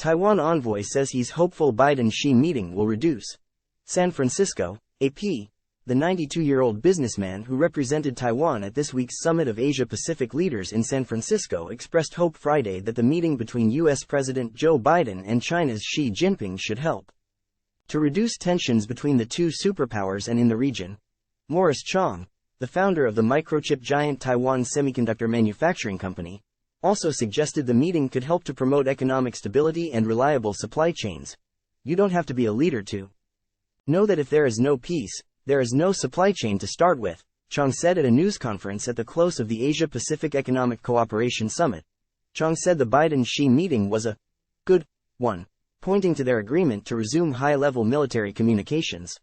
Taiwan envoy says he's hopeful Biden-Xi meeting will reduce. San Francisco, AP. The 92-year-old businessman who represented Taiwan at this week's Summit of Asia-Pacific Leaders in San Francisco expressed hope Friday that the meeting between U.S. President Joe Biden and China's Xi Jinping should help to reduce tensions between the two superpowers and in the region. Chang, the founder of the microchip giant Taiwan Semiconductor manufacturing company, also suggested the meeting could help to promote economic stability and reliable supply chains. You don't have to be a leader to know that if there is no peace, there is no supply chain to start with, Chang said at a news conference at the close of the Asia-Pacific Economic Cooperation Summit. Chang said the Biden-Xi meeting was a good one, pointing to their agreement to resume high-level military communications.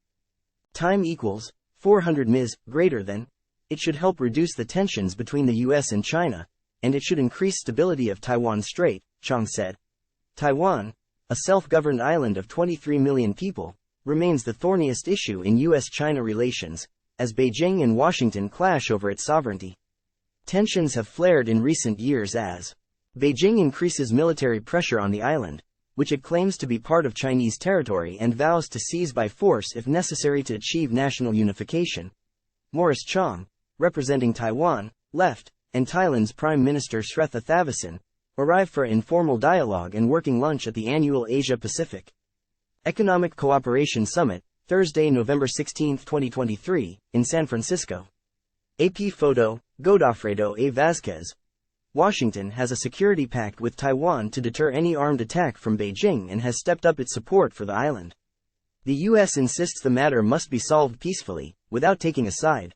Time equals 400 ms greater than. It should help reduce the tensions between the US and China, and it should increase stability of Taiwan Strait, Chang said. Taiwan, a self-governed island of 23 million people, remains the thorniest issue in US-China relations, as Beijing and Washington clash over its sovereignty. Tensions have flared in recent years as Beijing increases military pressure on the island, which it claims to be part of Chinese territory and vows to seize by force if necessary to achieve national unification. Chang, representing Taiwan, left, and Thailand's Prime Minister Sretha Thavisin, arrived for informal dialogue and working lunch at the annual Asia-Pacific Economic Cooperation Summit, Thursday, November 16, 2023, in San Francisco. AP photo, Godofredo A. Vazquez. Washington has a security pact with Taiwan to deter any armed attack from Beijing and has stepped up its support for the island. The U.S. insists the matter must be solved peacefully, without taking a side.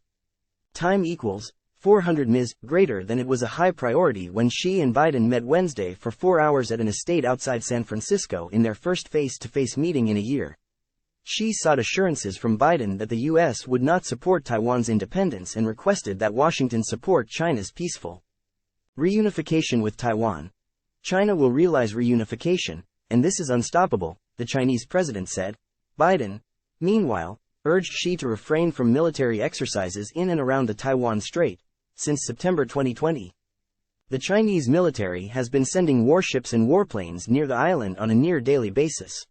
Time equals 400 ms greater than. It was a high priority when Xi and Biden met Wednesday for 4 hours at an estate outside San Francisco in their first face-to-face meeting in a year. Xi sought assurances from Biden that the U.S. would not support Taiwan's independence and requested that Washington support China's peaceful reunification with Taiwan. China will realize reunification, and this is unstoppable, the Chinese president said. Biden, meanwhile, urged Xi to refrain from military exercises in and around the Taiwan Strait. Since September 2020, the Chinese military has been sending warships and warplanes near the island on a near-daily basis.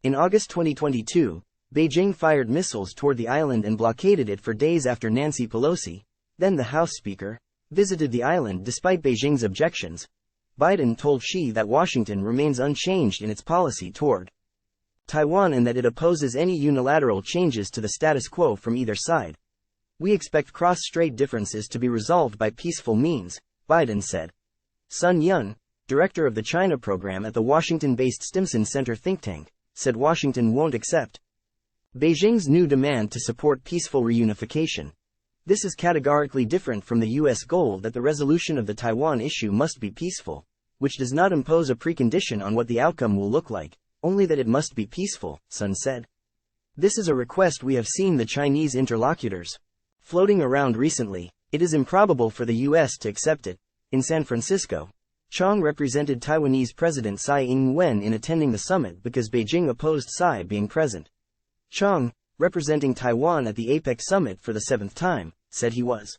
In August 2022, Beijing fired missiles toward the island and blockaded it for days after Nancy Pelosi, then the House Speaker, visited the island despite Beijing's objections. Biden told Xi that Washington remains unchanged in its policy toward Taiwan and that it opposes any unilateral changes to the status quo from either side. We expect cross-strait differences to be resolved by peaceful means, Biden said. Sun Yun, director of the China program at the Washington-based Stimson Center think tank, said Washington won't accept Beijing's new demand to support peaceful reunification. This is categorically different from the U.S. goal that the resolution of the Taiwan issue must be peaceful, which does not impose a precondition on what the outcome will look like, only that it must be peaceful, Sun said. This is a request we have seen the Chinese interlocutors floating around recently. It is improbable for the U.S. to accept it. In San Francisco, Chang represented Taiwanese President Tsai Ing-wen in attending the summit because Beijing opposed Tsai being present. Chang, representing Taiwan at the APEC summit for the 7th time, said he was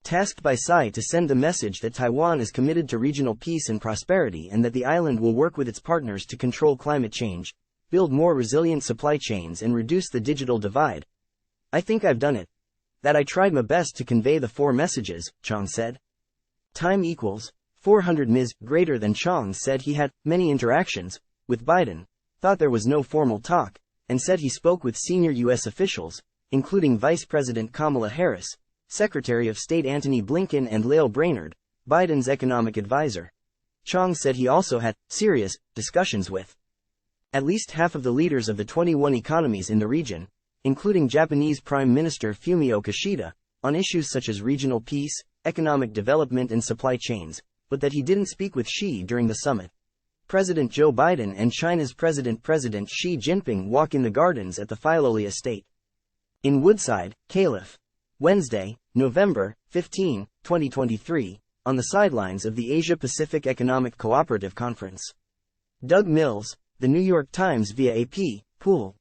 tasked by Tsai to send the message that Taiwan is committed to regional peace and prosperity and that the island will work with its partners to control climate change, build more resilient supply chains and reduce the digital divide. I think I've done it. That I tried my best to convey the 4 messages, Chang said. Time equals 400 ms greater than. Chang said he had many interactions with Biden, thought there was no formal talk, and said he spoke with senior U.S. officials, including Vice President Kamala Harris, Secretary of State Antony Blinken and Lael Brainerd, Biden's economic advisor. Chang said he also had serious discussions with at least half of the leaders of the 21 economies in the region, including Japanese Prime Minister Fumio Kishida, on issues such as regional peace, economic development and supply chains, but that he didn't speak with Xi during the summit. President Joe Biden and China's President Xi Jinping walk in the gardens at the Filoli estate in Woodside, Calif. Wednesday, November 15, 2023, on the sidelines of the Asia-Pacific Economic Cooperative Conference. Doug Mills, The New York Times via AP, Pool.